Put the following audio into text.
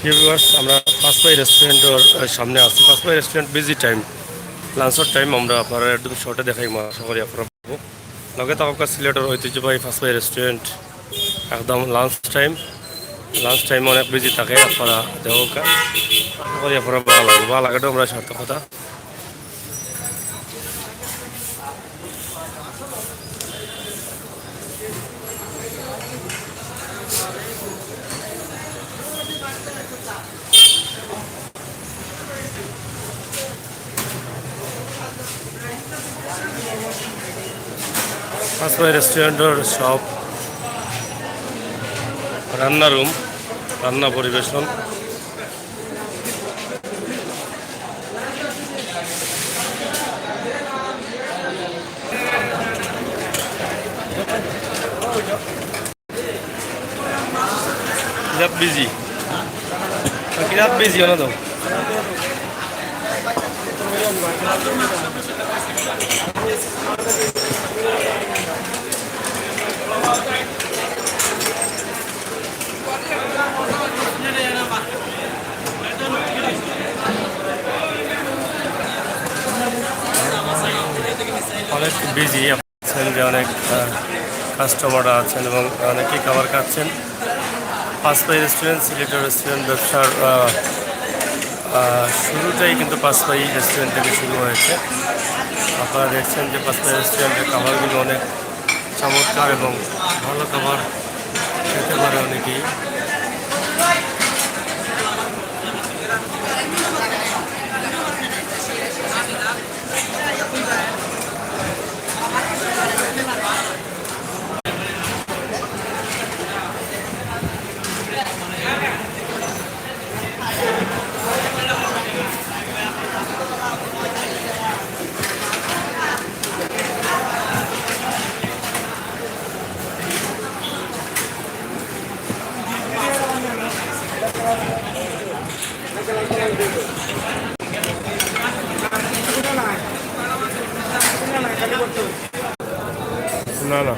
Viewers আমরা পাঁচপাই রেস্টুরেন্টের সামনে আছি। পাঁচপাই রেস্টুরেন্ট বিজি টাইম, লাঞ্চের টাইম। আমরা আপনারা একদম শর্টে দেখাই আশা করি আপনারা পাবো। লগে তো আপনার সিলেটের ঐতিহ্যবাহী পাঁচপাই রেস্টুরেন্ট একদম লাঞ্চ টাইম অনেক বিজি থাকে। আপনারা দেখা আশা করি আপনারা ভালো লাগাটা আমরা সার্থকতা। পাঁচপাই রেস্টুরেন্টের সব রান্না রুম, রান্না পরিবেশন। কিরাত বিজি, কিরাত বিজি না তো। অনেক বিজি আছেন, যে অনেক কাস্টমাররা আছেন এবং অনেকেই খাবার খাচ্ছেন। পাঁচপাই রেস্টুরেন্ট সিলেটের রেস্টুরেন্ট ব্যবসার শুরুটাই কিন্তু পাঁচপাই রেস্টুরেন্ট থেকে শুরু হয়েছে। আপনারা দেখছেন যে পাঁচপাই রেস্টুরেন্টের খাবারগুলো অনেক চমৎকার এবং ভালো খাবার খেতে পারে অনেকেই। না না